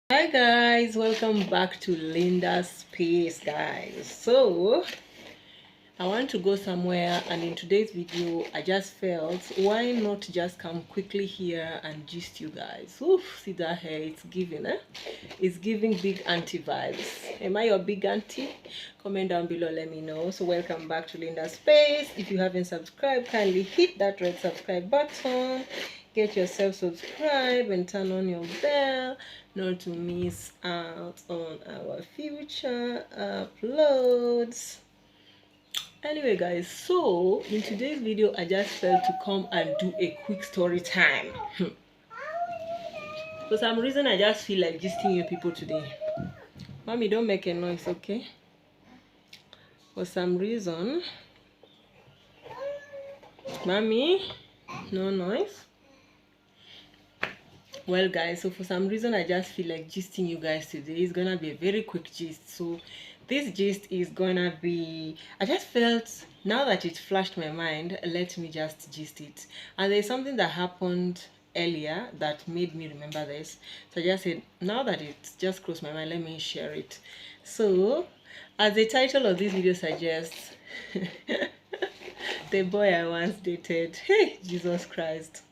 Hi guys, welcome back to Linda's Space, guys. So I want to go somewhere, and in today's video I just felt why not just come quickly here and gist you guys. Oof, see that hair, it's giving it's giving big auntie vibes. Am I your big auntie? Comment down below, let me know. So welcome back to Linda's Space. If you haven't subscribed, kindly hit that red subscribe button, get yourself subscribed and turn on your bell not to miss out on our future uploads. Anyway guys, so in today's video I just felt to come and do a quick story time. For some reason I just feel like gisting you people today. Mommy, don't make a noise, okay? For some reason, mommy, no noise. Well guys, so for some reason I just feel like gisting you guys today. It's gonna be a very quick gist. So this gist is gonna be, I just felt now that it flashed my mind, let me just gist it. And there's something that happened earlier that made me remember this. So I just said, now that it just crossed my mind, let me share it. So as the title of this video suggests, the boy I once dated. Hey, Jesus Christ.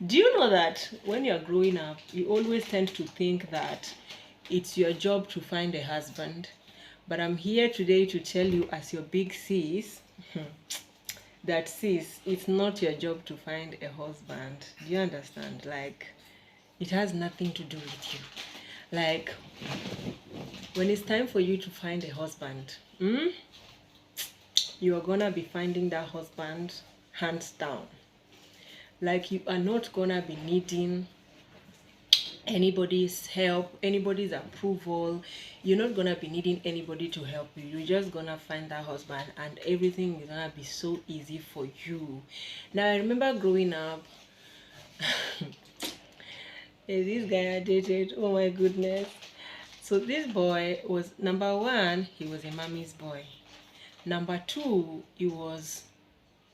Do you know that when you're growing up, you always tend to think that it's your job to find a husband? But I'm here today to tell you, as your big sis, that sis, it's not your job to find a husband. Do you understand? Like, it has nothing to do with you. Like, when it's time for you to find a husband, you are gonna be finding that husband hands down. Like, you are not gonna be needing anybody's help, anybody's approval. You're not gonna be needing anybody to help you. You're just gonna find that husband and everything is gonna be so easy for you. Now I remember growing up, this guy I dated, oh my goodness. So this boy was, number one, he was a mommy's boy. Number two, he was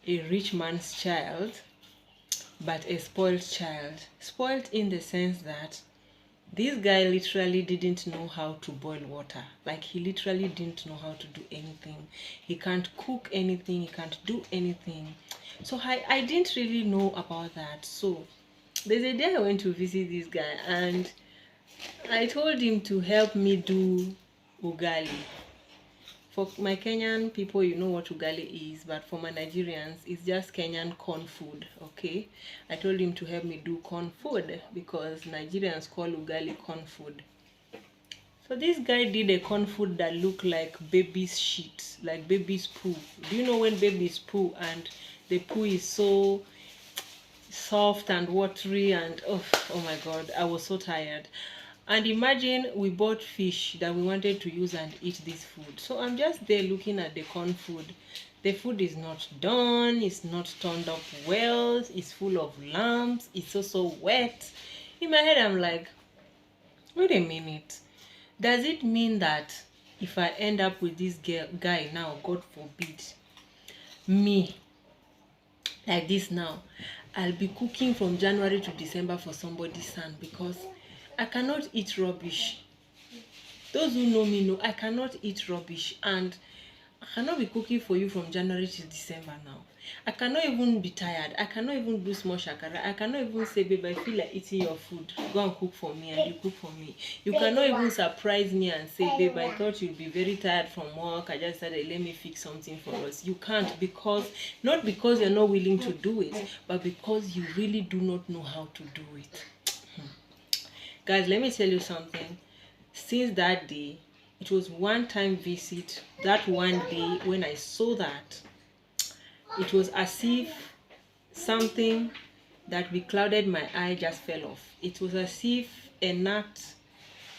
a rich man's child, but a spoiled child. Spoiled in the sense that this guy literally didn't know how to boil water. Like, he literally didn't know how to do anything. He can't cook anything, he can't do anything. So I didn't really know about that. So there's a day I went to visit this guy and I told him to help me do ugali. For my Kenyan people, you know what ugali is, but for my Nigerians, it's just Kenyan corn food, okay? I told him to help me do corn food because Nigerians call ugali corn food. So this guy did a corn food that looked like baby's shit, like baby's poo. Do you know when baby's poo and the poo is so soft and watery and oh my god, I was so tired. And imagine we bought fish that we wanted to use and eat this food. So I'm just there looking at the corn food. The food is not done, it's not turned up well, it's full of lumps, it's also wet. In my head I'm like, wait a minute, does it mean that if I end up with this guy now, God forbid, me like this now, I'll be cooking from January to December for somebody's son? Because I cannot eat rubbish. Those who know me know I cannot eat rubbish, and I cannot be cooking for you from January to December now. I cannot even be tired. I cannot even do small shakara. I cannot even say, babe, I feel like eating your food. Go and cook for me, and you cook for me. You cannot even surprise me and say, babe, I thought you'd be very tired from work. I just said, let me fix something for us. You can't, because, not because you're not willing to do it, but because you really do not know how to do it. Guys, let me tell you something. Since that day, it was one time visit. That one day when I saw that, it was as if something that beclouded my eye just fell off. It was as if a knot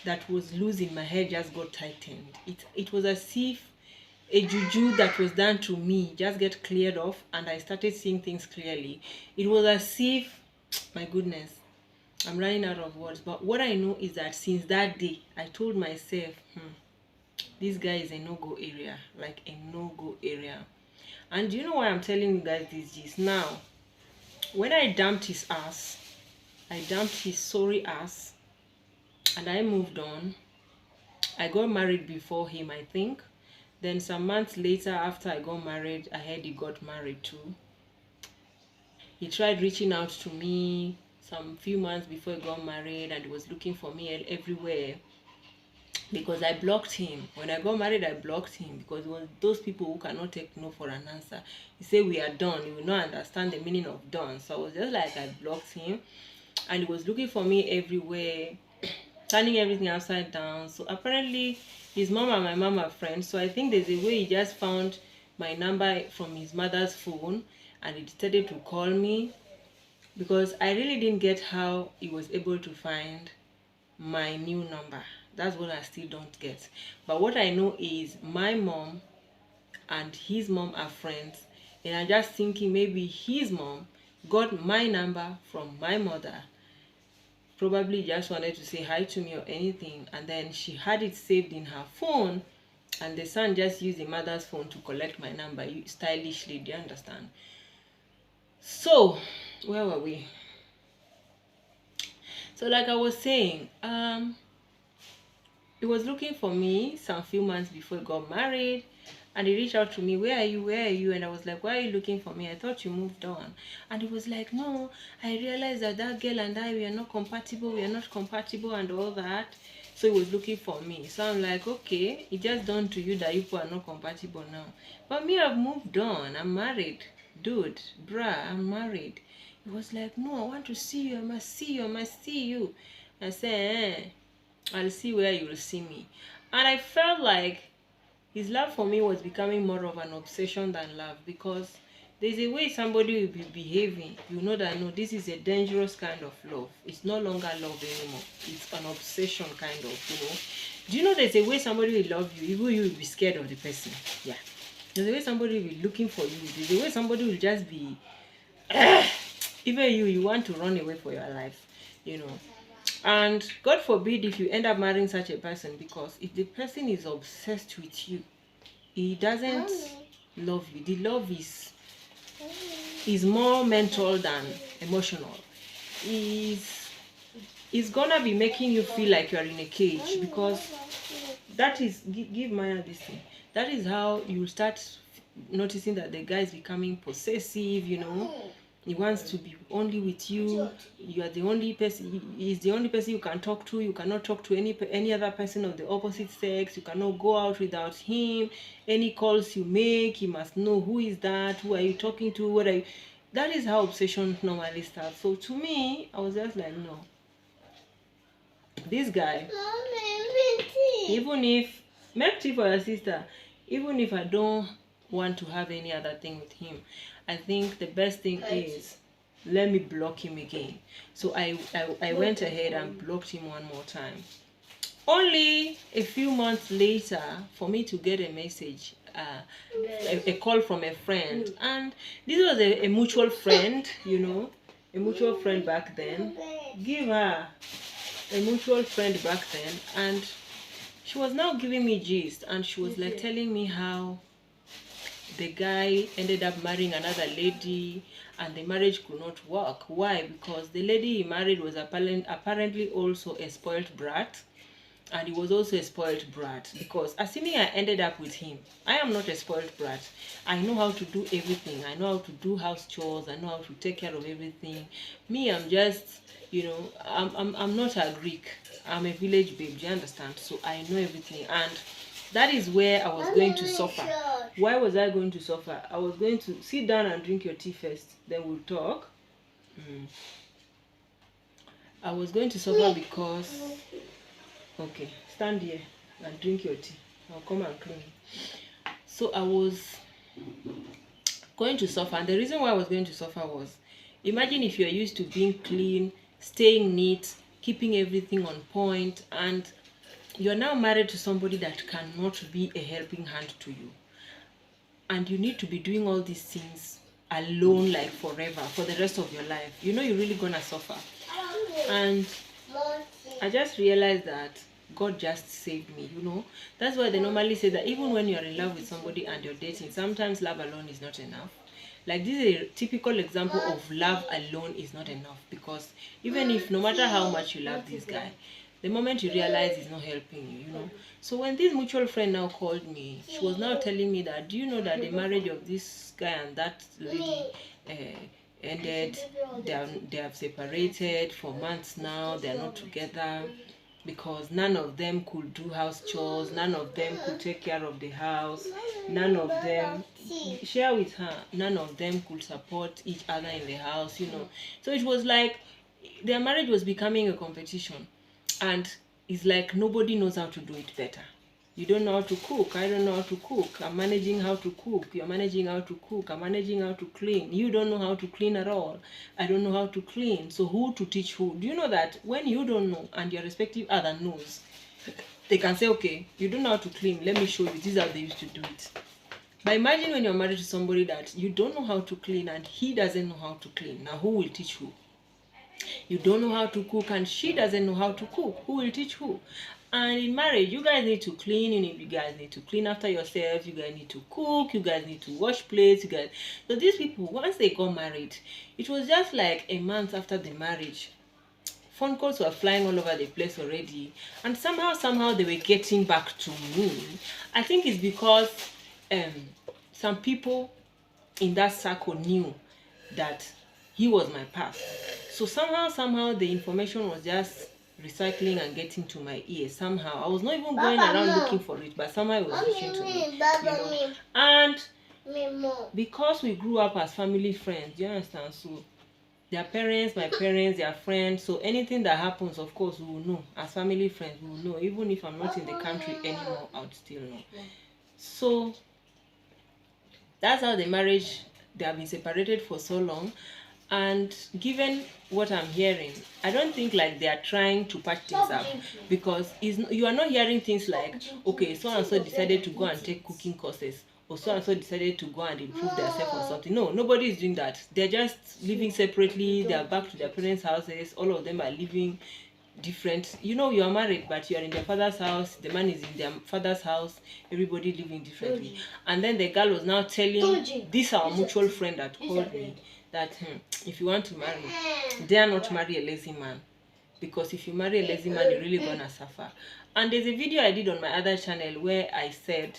that was loose in my head just got tightened. It was as if a juju that was done to me just get cleared off and I started seeing things clearly. It was as if, my goodness, I'm running out of words. But what I know is that since that day, I told myself, this guy is a no-go area, like a no-go area. And do you know why I'm telling you guys this gist? Now, when I dumped his ass, I dumped his sorry ass, and I moved on. I got married before him, I think. Then some months later, after I got married, I heard he got married too. He tried reaching out to me some few months before he got married, and he was looking for me everywhere, because I blocked him. When I got married, I blocked him because it was those people who cannot take no for an answer. He said we are done. You will not understand the meaning of done. So I was just like, I blocked him, and he was looking for me everywhere, turning everything upside down. So apparently his mom and my mom are friends. So I think there's a way he just found my number from his mother's phone, and he decided to call me, because I really didn't get how he was able to find my new number. That's what I still don't get. But what I know is my mom and his mom are friends, and I'm just thinking maybe his mom got my number from my mother, probably just wanted to say hi to me or anything, and then she had it saved in her phone, and the son just used the mother's phone to collect my number stylishly. Do you understand? So where were we? So like I was saying, he was looking for me some few months before he got married, and he reached out to me, where are you, where are you? And I was like, why are you looking for me? I thought you moved on. And he was like, no, I realized that that girl and I, we are not compatible, and all that. So he was looking for me. So I'm like, okay, it just dawned to you that you people are not compatible now. But me, I've moved on. I'm married. Dude, bruh, I'm married. He was like, no, I want to see you. I must see you. I must see you. I said, I'll see where you will see me. And I felt like his love for me was becoming more of an obsession than love, because there's a way somebody will be behaving. You know that, no, this is a dangerous kind of love. It's no longer love anymore. It's an obsession kind of. Do you know there's a way somebody will love you, even you will be scared of the person? Yeah. There's a way somebody will be looking for you. There's a way somebody will just be, even you want to run away for your life. And God forbid if you end up marrying such a person, because if the person is obsessed with you, he doesn't love you. The love is more mental than emotional. He's gonna be making you feel like you're in a cage, because that is, give Maya this thing. That is how you start noticing that the guy is becoming possessive. He wants to be only with you. You are the only person. He's the only person you can talk to. You cannot talk to any other person of the opposite sex. You cannot go out without him. Any calls you make, he must know who is that. Who are you talking to? What are you? That is how obsession normally starts. So to me, I was just like, no. This guy, even if make tea for your sister, even if I don't want to have any other thing with him, I think the best thing is let me block him again. So I went ahead and blocked him one more time. Only a few months later, for me to get a message, a call from a friend, and this was a mutual friend, a mutual friend back then. Give her a mutual friend back then, and she was now giving me gist, and she was like telling me how the guy ended up marrying another lady, and the marriage could not work. Why? Because the lady he married was apparently also a spoiled brat, and he was also a spoiled brat. Because assuming I ended up with him, I am not a spoiled brat. I know how to do everything. I know how to do house chores. I know how to take care of everything. Me, I'm just, I'm not a Greek. I'm a village babe. Do you understand? So I know everything, and that is where I was going to suffer. Why was I going to suffer? I was going to sit down and drink your tea first, then we'll talk. I was going to suffer because, okay, stand here and drink your tea. I'll come and clean. So I was going to suffer, and the reason why I was going to suffer was, imagine if you're used to being clean, staying neat, keeping everything on point, and you're now married to somebody that cannot be a helping hand to you, and you need to be doing all these things alone, like forever, for the rest of your life. You're really gonna suffer. And I just realized that God just saved me. That's why they normally say that even when you're in love with somebody and you're dating, sometimes love alone is not enough. Like, this is a typical example of love alone is not enough, because even if, no matter how much you love this guy, The moment you realize it's not helping you, you know. So when this mutual friend now called me, she was now telling me that, do you know that the marriage of this guy and that lady ended? They have separated for months now. They are not together because none of them could do house chores, none of them could take care of the house, none of them share with her, none of them could support each other in the house, you know. So it was like their marriage was becoming a competition, and it's like nobody knows how to do it better. You don't know how to cook, I don't know how to cook, I'm managing how to cook, you're managing how to cook, I'm managing how to clean, you don't know how to clean at all, I don't know how to clean, so who to teach who? Do you know that when you don't know and your respective other knows, they can say, okay, you don't know how to clean, let me show you, this is how they used to do it. But imagine when you're married to somebody that you don't know how to clean and he doesn't know how to clean. Now who will teach who? You don't know how to cook and she doesn't know how to cook. Who will teach who? And in marriage, you guys need to clean. You guys need to clean after yourself. You guys need to cook. You guys need to wash plates. You guys. So these people, once they got married, it was just like a month after the marriage. Phone calls were flying all over the place already, and somehow they were getting back to me. I think it's because some people in that circle knew that he was my past. So somehow the information was just recycling and getting to my ears. Somehow I was not even going around looking for it, but somehow it was reaching to me, you know. And because we grew up as family friends, do you understand? So their parents, my parents, their friends, so anything that happens, of course, we will know. As family friends, we will know. Even if I'm not in the country anymore, I would still know. So that's how the marriage, they have been separated for so long. And given what I'm hearing, I don't think like they are trying to patch things up, because you are not hearing things like, okay, so and so decided to go and take cooking courses, or so and so decided to go and improve themselves or something. No, nobody is doing that. They're just living separately. They are back to their parents' houses. All of them are living different. You know, you are married, but you are in their father's house. The man is in their father's house. Everybody living differently. And then the girl was now telling this our mutual friend that called me that if you want to marry, dare not marry a lazy man, because if you marry a lazy man, you're really gonna suffer. And there's a video I did on my other channel where I said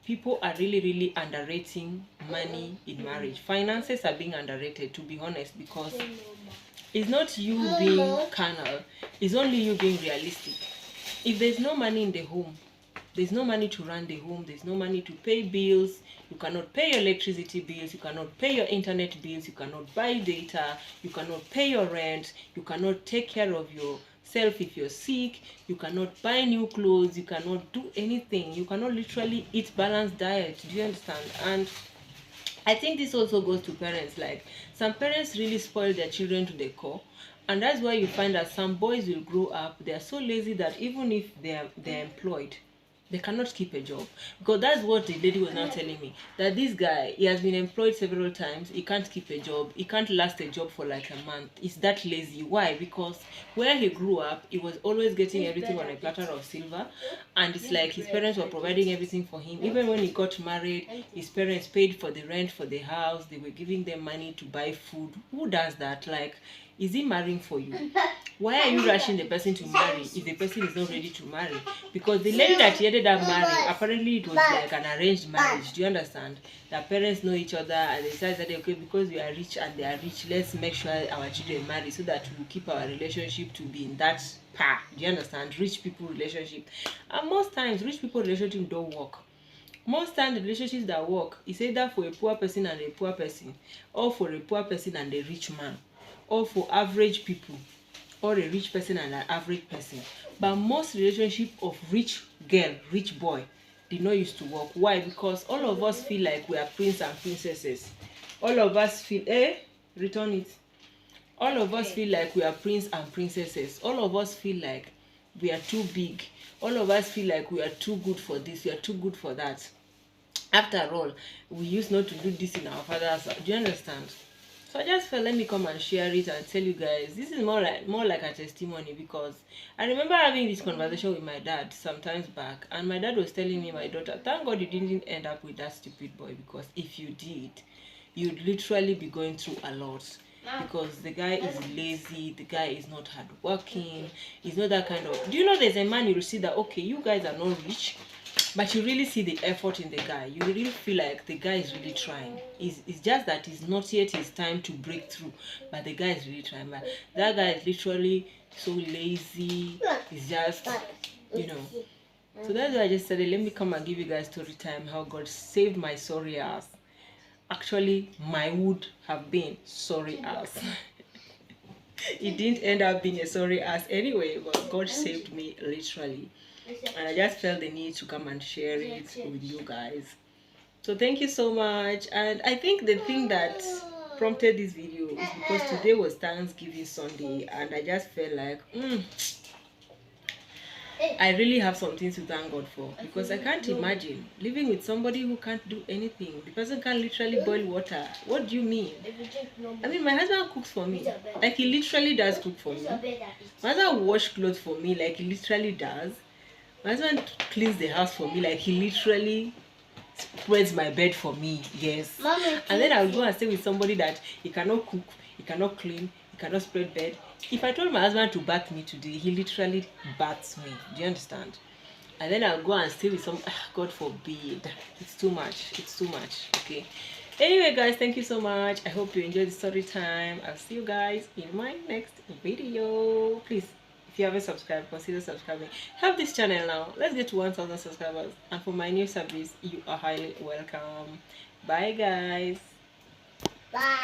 people are really underrating money in marriage. Finances are being underrated, to be honest, because it's not you being carnal, it's only you being realistic. If there's no money in the home, there's no money to run the home, there's no money to pay bills, you cannot pay your electricity bills, you cannot pay your internet bills, you cannot buy data, you cannot pay your rent, you cannot take care of yourself if you're sick, you cannot buy new clothes, you cannot do anything, you cannot literally eat balanced diet. Do you understand? And I think this also goes to parents. Like, some parents really spoil their children to the core, and that's why you find that some boys will grow up, they are so lazy that even if they're employed, they cannot keep a job. Because that's what the lady was now telling me, that this guy, he has been employed several times, he can't keep a job, he can't last a job for like a month. He's that lazy. Why? Because where he grew up, he was always getting everything on a platter of silver, and it's like his parents were providing everything for him. Even when he got married, his parents paid for the rent for the house, they were giving them money to buy food. Who does that? Like, is he marrying for you? Why are you rushing the person to marry if the person is not ready to marry? Because the lady that he ended up marrying, apparently it was like an arranged marriage. Do you understand? Their parents know each other, and they decided, okay, because we are rich and they are rich, let's make sure our children marry so that we will keep our relationship to be in that path. Do you understand? Rich people relationship. And most times, rich people relationship don't work. Most times the relationships that work is either for a poor person and a poor person, or for a poor person and a rich man, or for average people, or a rich person and an average person. But most relationship of rich girl, rich boy, did not used to work. Why? Because all of us feel like we are prince and princesses. All of us feel, return it. All of us feel like we are prince and princesses. All of us feel like we are too big. All of us feel like we are too good for this, we are too good for that. After all, we used not to do this in our father's house. Do you understand? So I just felt, let me come and share it and tell you guys. This is more like a testimony, because I remember having this conversation with my dad sometimes back, and my dad was telling me, my daughter, thank God you didn't end up with that stupid boy, because if you did, you'd literally be going through a lot. because the guy is lazy, the guy is not hardworking, he's not that kind of. Do you know there's a man you will see that okay, you guys are not rich, but you really see the effort in the guy. You really feel like the guy is really trying. It's just that it's not yet his time to break through, but the guy is really trying. But that guy is literally so lazy. He's just, you know. So that's why I just said, let me come and give you guys story time how God saved my sorry ass. Actually, my would have been sorry ass. It didn't end up being a sorry ass anyway, but God saved me literally. And I just felt the need to come and share it with you guys. So thank you so much. And I think the thing that prompted this video is because today was Thanksgiving Sunday, and I just felt like I really have something to thank God for, because I can't imagine living with somebody who can't do anything. The person can literally boil water. What do you mean? I mean, my husband cooks for me. Like, he literally does cook for me. My husband washes clothes for me. Like, he literally does. My husband cleans the house for me. Like, he literally spreads my bed for me. Yes. And then I'll go and stay with somebody that he cannot cook, he cannot clean, he cannot spread bed. If I told my husband to bath me today, he literally baths me. Do you understand? And then I'll go and stay with some, God forbid. It's too much. It's too much. Okay. Anyway, guys, thank you so much. I hope you enjoyed the story time. I'll see you guys in my next video. Please, if you haven't subscribed, consider subscribing. Help this channel now. Let's get to 1,000 subscribers. And for my new service, you are highly welcome. Bye, guys. Bye.